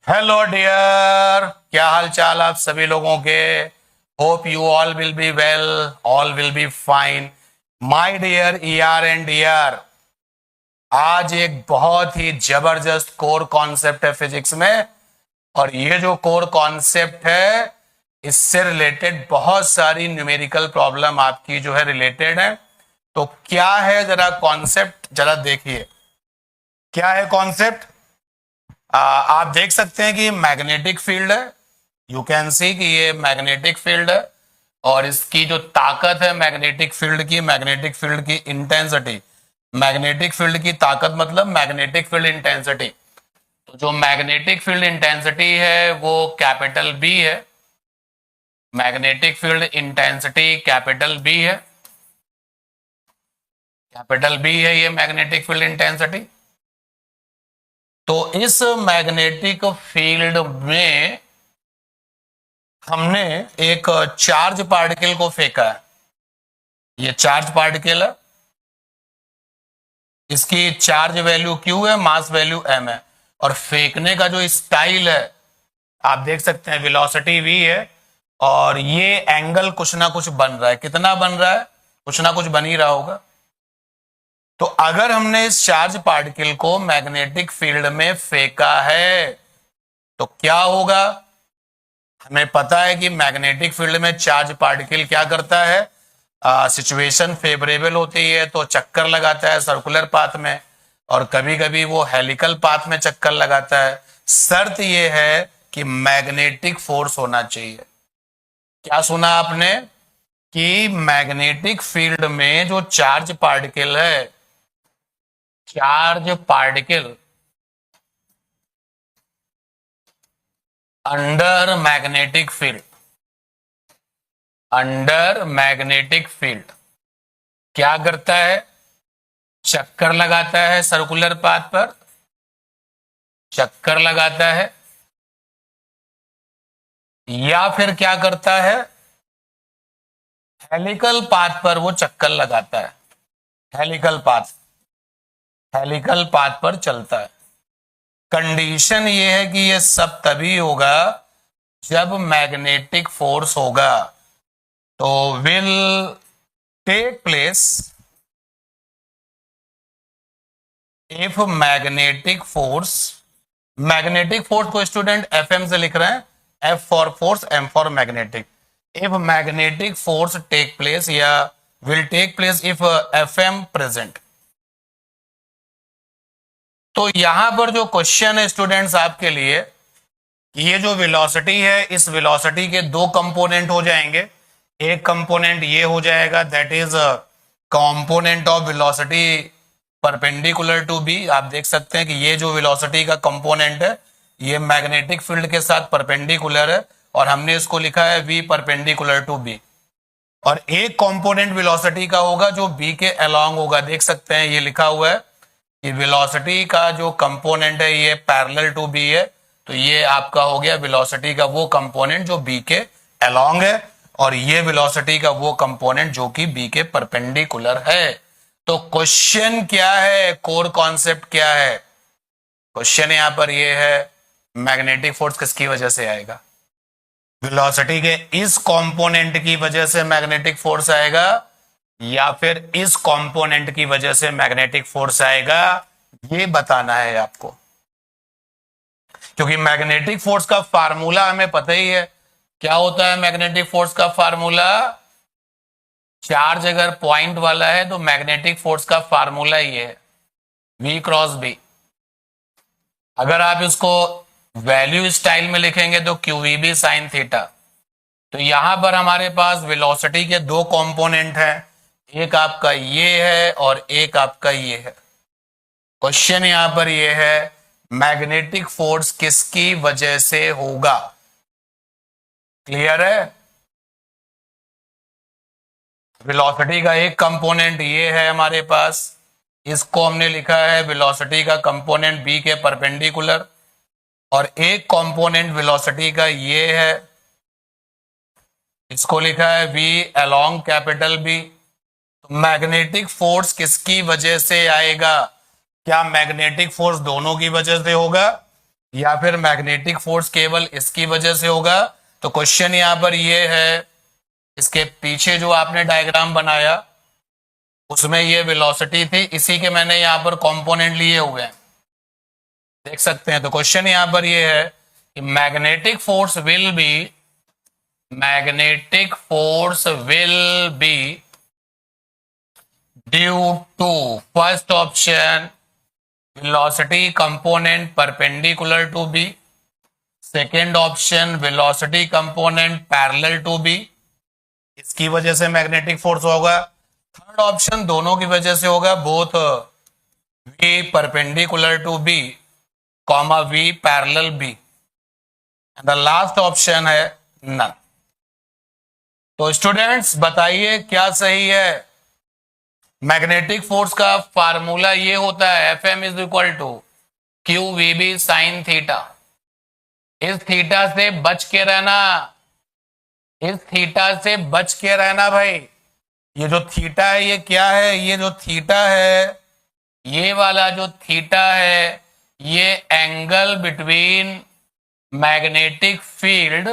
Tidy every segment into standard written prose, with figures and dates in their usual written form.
Hello dear, क्या हाल चाल आप सभी लोगों के। Hope you all will be well, all will be fine. My dear ईआर एंड डियर, आज एक बहुत ही जबरदस्त कोर कॉन्सेप्ट है फिजिक्स में। और ये जो कोर कॉन्सेप्ट है, इससे रिलेटेड बहुत सारी न्यूमेरिकल प्रॉब्लम आपकी जो है रिलेटेड है। तो क्या है जरा कॉन्सेप्ट, जरा देखिए क्या है कॉन्सेप्ट। आप देख सकते हैं कि ये मैग्नेटिक फील्ड है। यू कैन सी कि ये मैग्नेटिक फील्ड है और इसकी जो ताकत है मैग्नेटिक फील्ड की, मैग्नेटिक फील्ड की इंटेंसिटी, मैग्नेटिक फील्ड की ताकत मतलब मैग्नेटिक फील्ड इंटेंसिटी। तो जो मैग्नेटिक फील्ड इंटेंसिटी है वो कैपिटल बी है। Magnetic field intensity capital B है, कैपिटल बी है ये मैग्नेटिक फील्ड इंटेंसिटी। तो इस मैग्नेटिक फील्ड में हमने एक चार्ज पार्टिकल को फेंका है। ये चार्ज पार्टिकल है, इसकी चार्ज वैल्यू क्यू है, मास वैल्यू एम है। और फेंकने का जो स्टाइल है आप देख सकते हैं, वेलोसिटी वी है। और ये एंगल कुछ ना कुछ बन रहा है। कितना बन रहा है? कुछ ना कुछ बन ही रहा होगा। तो अगर हमने इस चार्ज पार्टिकल को मैग्नेटिक फील्ड में फेंका है तो क्या होगा? हमें पता है कि मैग्नेटिक फील्ड में चार्ज पार्टिकल क्या करता है, सिचुएशन फेवरेबल होती है तो चक्कर लगाता है सर्कुलर पाथ में, और कभी कभी वो हेलिकल पाथ में चक्कर लगाता है। शर्त ये है कि मैग्नेटिक फोर्स होना चाहिए। क्या सुना आपने? कि मैग्नेटिक फील्ड में जो चार्ज पार्टिकल है, charge particle under magnetic field, under magnetic field क्या करता है? चक्कर लगाता है सर्कुलर पाथ पर, चक्कर लगाता है, या फिर क्या करता है, हेलिकल पाथ पर वो चक्कर लगाता है। हेलिकल पाथ, हेलिकल पाथ पर चलता है। कंडीशन ये है कि ये सब तभी होगा जब मैग्नेटिक फोर्स होगा। तो will take place if magnetic force, magnetic force को स्टूडेंट एफ एम से लिख रहे हैं, F for force, M for magnetic. If magnetic force take place या will take place if F M present. तो यहां पर जो क्वेश्चन है स्टूडेंट्स आपके लिए, ये जो वेलोसिटी है, इस वेलोसिटी के दो कंपोनेंट हो जाएंगे। एक कंपोनेंट ये हो जाएगा, that is component of velocity perpendicular to B. आप देख सकते हैं कि ये जो वेलोसिटी का कंपोनेंट है ये मैग्नेटिक फील्ड के साथ परपेंडिकुलर है, और हमने इसको लिखा है v परपेंडिकुलर टू बी। और एक कंपोनेंट वेलोसिटी का होगा जो b के अलोंग होगा। देख सकते हैं ये लिखा हुआ है कि वेलोसिटी का जो कंपोनेंट है ये पैरेलल टू बी है। तो ये आपका हो गया वेलोसिटी का वो कंपोनेंट जो बी के अलोंग है, और ये वेलोसिटी का वो कंपोनेंट जो कि बी के परपेंडिकुलर है। तो क्वेश्चन क्या है, कोर कॉन्सेप्ट क्या है? क्वेश्चन यहां पर ये है, मैग्नेटिक फोर्स किसकी वजह से आएगा? वेलोसिटी के इस कंपोनेंट की वजह से मैग्नेटिक फोर्स आएगा, या फिर इस कंपोनेंट की वजह से मैग्नेटिक फोर्स आएगा? ये बताना है आपको। क्योंकि मैग्नेटिक फोर्स का फार्मूला हमें पता ही है। क्या होता है मैग्नेटिक फोर्स का फार्मूला? चार्ज अगर पॉइंट वाला है तो मैग्नेटिक फोर्स का फार्मूला ये है, v क्रॉस बी। अगर आप इसको वैल्यू स्टाइल में लिखेंगे तो Q V B sine theta. तो यहां पर हमारे पास वेलोसिटी के दो कंपोनेंट हैं, एक आपका ये है और एक आपका ये है। क्वेश्चन यहां पर ये है, मैग्नेटिक फोर्स किसकी वजह से होगा? क्लियर है? वेलोसिटी का एक कंपोनेंट ये है हमारे पास, इसको हमने लिखा है वेलोसिटी का कंपोनेंट बी के परपेंडिकुलर, और एक कंपोनेंट वेलोसिटी का ये है, इसको लिखा है v अलोंग कैपिटल बी। तो मैग्नेटिक फोर्स किसकी वजह से आएगा? क्या मैग्नेटिक फोर्स दोनों की वजह से होगा, या फिर मैग्नेटिक फोर्स केवल इसकी वजह से होगा? तो क्वेश्चन यहां पर ये है, इसके पीछे जो आपने डायग्राम बनाया उसमें ये वेलोसिटी थी, इसी के मैंने यहां पर कंपोनेंट लिए हुए हैं, देख सकते हैं। तो क्वेश्चन यहां पर ये है कि magnetic force will be due to first option velocity component perpendicular to B, second option velocity component parallel to B, इसकी वजह से मैग्नेटिक फोर्स होगा। थर्ड ऑप्शन दोनों की वजह से होगा, both V perpendicular to B comma V parallel B, and the last option है नन। तो स्टूडेंट्स बताइए क्या सही है? मैग्नेटिक फोर्स का फार्मूला ये होता है F M is equal to Q V B sine theta. इस थीटा से बच के रहना, इस थीटा से बच के रहना भाई। ये जो थीटा है ये क्या है? ये जो थीटा है, ये वाला जो थीटा है, ये angle between magnetic field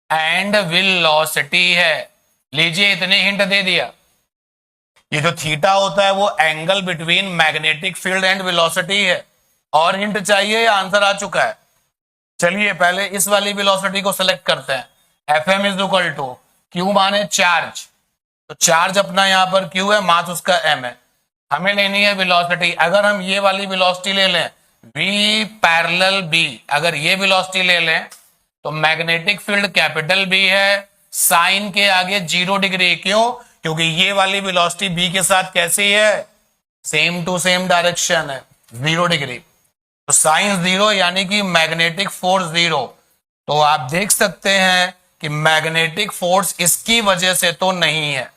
and velocity है। लीजिए इतने हिंट दे दिया। ये जो थीटा होता है वो angle between magnetic field and velocity है। और हिंट चाहिए या आंसर आ चुका है? चलिए पहले इस वाली वेलोसिटी को सिलेक्ट करते हैं। F M is equal to Q माने चार्ज, तो चार्ज अपना यहां पर क्यू है, मास उसका एम है। हमें लेनी है वेलोसिटी। अगर हम ये वाली वेलोसिटी ले लें v पैरेलल b, अगर ये वेलोसिटी ले लें तो मैग्नेटिक फील्ड कैपिटल B है, साइन के आगे 0 डिग्री। क्यों? क्योंकि ये वाली वेलोसिटी b के साथ कैसी है? सेम टू सेम डायरेक्शन है, 0 डिग्री। तो साइन 0 यानी कि मैग्नेटिक फोर्स 0। तो आप देख सकते हैं कि मैग्नेटिक फोर्स इसकी वजह से तो नहीं है।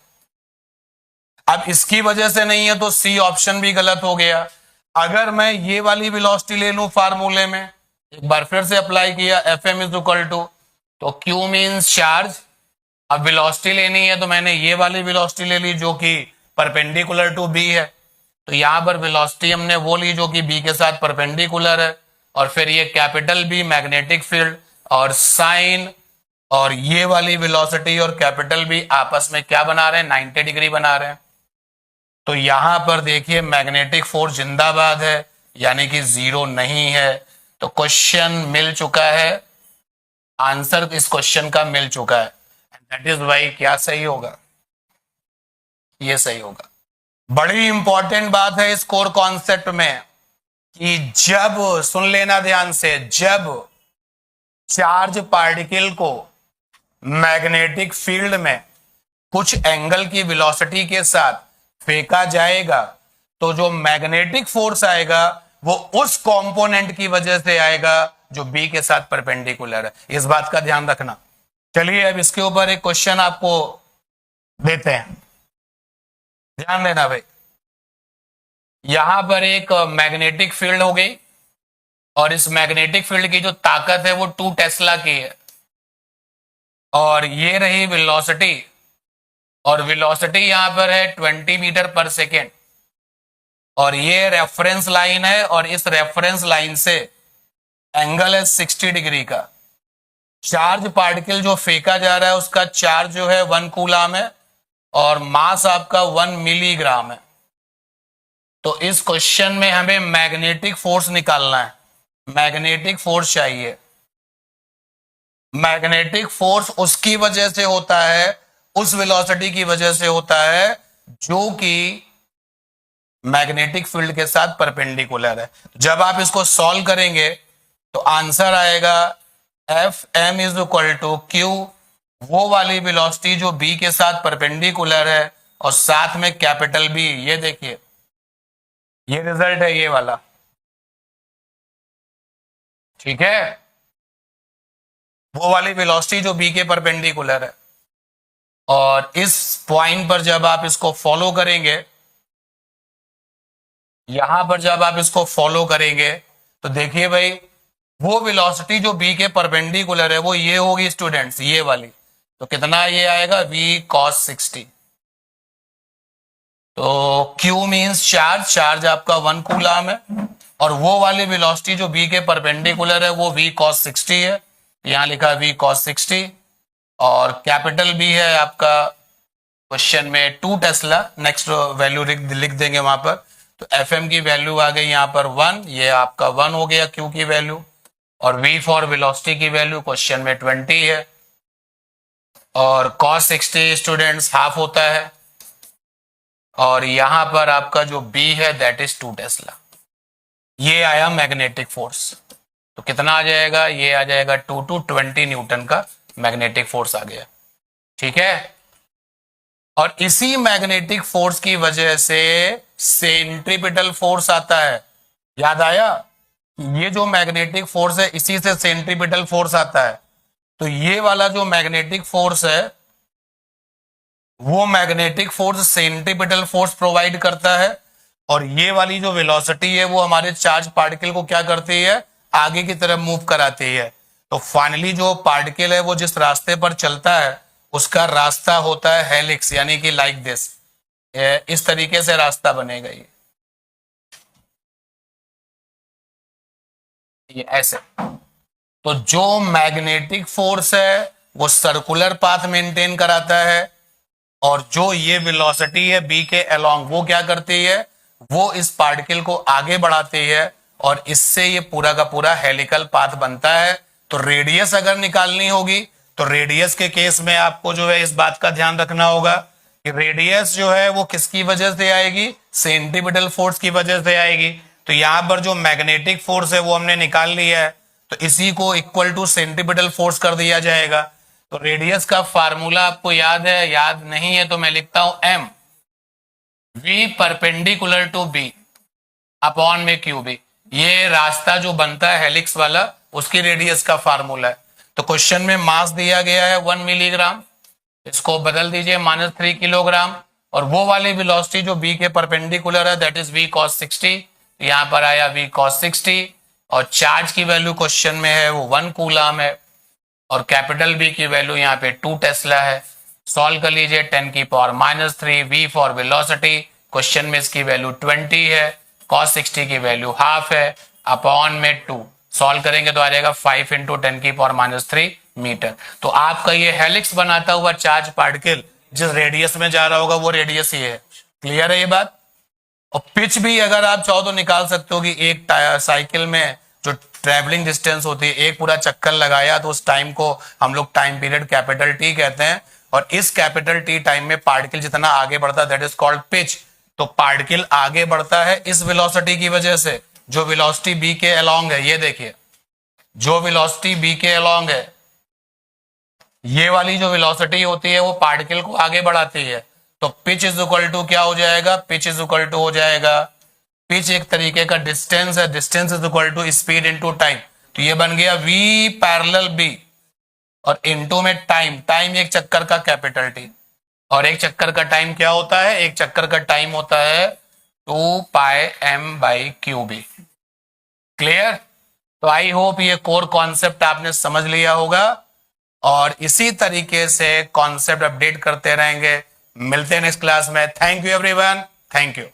अब इसकी वजह से नहीं है तो सी ऑप्शन भी गलत हो गया। अगर मैं ये वाली वेलोसिटी ले लूं फार्मूले में, एक बार फिर से अप्लाई किया, F M is equal to, तो क्यू मीन्स चार्ज। अब वेलोसिटी लेनी है तो मैंने ये वाली वेलोसिटी ले ली जो कि परपेंडिकुलर टू बी है। तो यहां पर वेलोसिटी हमने वो ली जो कि बी के साथ परपेंडिकुलर है, और फिर ये कैपिटल बी मैग्नेटिक फील्ड, और साइन और ये वाली वेलोसिटी और कैपिटल बी आपस में क्या बना रहे हैं? 90 डिग्री बना रहे हैं। तो यहां पर देखिए मैग्नेटिक फोर्स जिंदाबाद है, यानी कि 0 नहीं है। तो क्वेश्चन मिल चुका है, आंसर इस क्वेश्चन का मिल चुका है। दैट इज वाई क्या सही होगा? ये सही होगा। बड़ी इंपॉर्टेंट बात है इस कोर कॉन्सेप्ट में कि जब, सुन लेना ध्यान से, जब चार्ज पार्टिकल को मैग्नेटिक फील्ड में कुछ एंगल की वेलोसिटी के साथ फेंका जाएगा तो जो मैग्नेटिक फोर्स आएगा वो उस कंपोनेंट की वजह से आएगा जो बी के साथ परपेंडिकुलर है। इस बात का ध्यान रखना। चलिए अब इसके ऊपर एक क्वेश्चन आपको देते हैं, ध्यान देना भाई। यहां पर एक मैग्नेटिक फील्ड हो गई, और इस मैग्नेटिक फील्ड की जो ताकत है वो 2 टेस्ला की है, और ये रही वेलोसिटी, और वेलोसिटी यहां पर है 20 मीटर पर सेकेंड, और ये रेफरेंस लाइन है, और इस रेफरेंस लाइन से एंगल है 60 डिग्री का। चार्ज पार्टिकल जो फेंका जा रहा है उसका चार्ज जो है 1 कूलम है, और मास आपका 1 मिलीग्राम है। तो इस क्वेश्चन में हमें मैग्नेटिक फोर्स निकालना है, मैग्नेटिक फोर्स चाहिए। मैग्नेटिक फोर्स उसकी वजह से होता है, उस वेलोसिटी की वजह से होता है जो कि मैग्नेटिक फील्ड के साथ परपेंडिकुलर है। जब आप इसको सॉल्व करेंगे तो आंसर आएगा F M is equal to Q, वो वाली वेलोसिटी जो बी के साथ परपेंडिकुलर है, और साथ में कैपिटल बी। ये देखिए ये रिजल्ट है ये वाला, ठीक है, वो वाली वेलोसिटी जो बी के परपेंडिकुलर है। और इस पॉइंट पर जब आप इसको फॉलो करेंगे, यहां पर जब आप इसको फॉलो करेंगे तो देखिए भाई वो वेलोसिटी जो बी के परपेंडिकुलर है वो ये होगी स्टूडेंट्स, ये वाली। तो कितना ये आएगा? v cos 60। तो q मीन्स चार्ज, चार्ज आपका 1 कूलम है, और वो वाली वेलोसिटी जो बी के परपेंडिकुलर है वो v cos 60 है, यहां लिखा v cos 60, और कैपिटल बी है आपका क्वेश्चन में 2 टेस्ला, नेक्स्ट वैल्यू लिख देंगे वहां पर। तो एफएम की वैल्यू आ गई यहाँ पर 1, ये आपका 1 हो गया क्यू की वैल्यू, और v फॉर वेलोसिटी की वैल्यू क्वेश्चन में 20 है, और cos 60 स्टूडेंट्स हाफ होता है, और यहां पर आपका जो b है दैट इज 2 टेस्ला। ये आया मैग्नेटिक फोर्स, तो कितना आ जाएगा, ये आ जाएगा 2 to 20 न्यूटन का मैग्नेटिक फोर्स आ गया, ठीक है। और इसी मैग्नेटिक फोर्स की वजह से सेंट्रीपिटल फोर्स आता है, याद आया, ये जो मैग्नेटिक फोर्स है इसी से सेंट्रीपिटल फोर्स आता है। तो ये वाला जो मैग्नेटिक फोर्स है वो magnetic force centripetal force provide करता है, और ये वाली जो वेलोसिटी है वो हमारे चार्ज पार्टिकल को क्या करती है, आगे की तरफ मूव कराती है। तो फाइनली जो पार्टिकल है वो जिस रास्ते पर चलता है उसका रास्ता होता है हेलिक्स, यानी कि लाइक दिस, इस तरीके से रास्ता बनेगा ये ऐसे। तो जो मैग्नेटिक फोर्स है वो सर्कुलर पाथ मेंटेन कराता है, और जो ये वेलोसिटी है बी के अलोंग वो क्या करती है, वो इस पार्टिकल को आगे बढ़ाती है, और इससे ये पूरा का पूरा हेलिकल पाथ बनता है। तो रेडियस अगर निकालनी होगी तो रेडियस के केस में आपको जो है इस बात का ध्यान रखना होगा कि रेडियस जो है वो किसकी वजह से आएगी, सेंट्रीपिटल फोर्स की वजह से आएगी। तो यहां पर जो मैग्नेटिक फोर्स है वो हमने निकाल लिया है, तो इसी को इक्वल टू सेंट्रीपिटल फोर्स कर दिया जाएगा। तो रेडियस का फार्मूला आपको याद है, याद नहीं है तो मैं लिखता हूं m v perpendicular to b upon में क्यू बी, ये रास्ता जो बनता है हेलिक्स वाला उसकी रेडियस का फार्मूला है। तो क्वेश्चन में मास दिया गया है 1 मिलीग्राम, इसको बदल दीजिए -3 किलोग्राम, और वो वाली वेलोसिटी जो b के परपेंडिकुलर है दैट इज v cos 60, यहां पर आया v cos 60, और चार्ज की वैल्यू क्वेश्चन में है वो 1 कूलम है, और कैपिटल बी की वैल्यू यहाँ पे 2 टेस्ला है। सॉल्व कर लीजिए 10 की power -3, v for velocity question में इसकी वैल्यू 20 है, cos 60 की वैल्यू हाफ है, अपॉन में 2, सॉल्व करेंगे तो आ जाएगा 5 × 10 की पावर -3 मीटर। तो आपका ये हेलिक्स बनाता हुआ चार्ज पार्टिकल जिस रेडियस में जा रहा होगा वो रेडियस ही है। क्लियर है ये बात? और पिच भी अगर आप चाहो तो निकाल सकते हो कि एक साइकिल में जो ट्रेवलिंग डिस्टेंस होती है, एक पूरा चक्कर लगाया तो उस टाइम को हम लोग टाइम पीरियड कैपिटल टी कहते हैं, और इस कैपिटल टी टाइम में पार्टिकल जितना आगे बढ़ता है दैट इज कॉल्ड पिच। तो पार्टिकल आगे बढ़ता है इस वेलोसिटी की वजह से, जो वेलोसिटी बी के अलोंग है, ये देखिए जो वेलोसिटी बी के अलोंग है, ये वाली जो वेलोसिटी होती है वो पार्टिकल को आगे बढ़ाती है। तो पिच इज इक्वल टू क्या हो जाएगा, पिच इज इक्वल टू हो जाएगा, पिच एक तरीके का डिस्टेंस है, distance is equal to speed into time. तो ये बन गया v पैरेलल b, और इनटू में टाइम, टाइम एक चक्कर का कैपिटल टी, और एक चक्कर का टाइम क्या होता है, एक चक्कर का टाइम होता है 2πm/qb। क्लियर? तो आई होप ये कोर कॉन्सेप्ट आपने समझ लिया होगा, और इसी तरीके से कॉन्सेप्ट अपडेट करते रहेंगे। मिलते हैं नेक्स्ट क्लास में। Thank you everyone, thank you.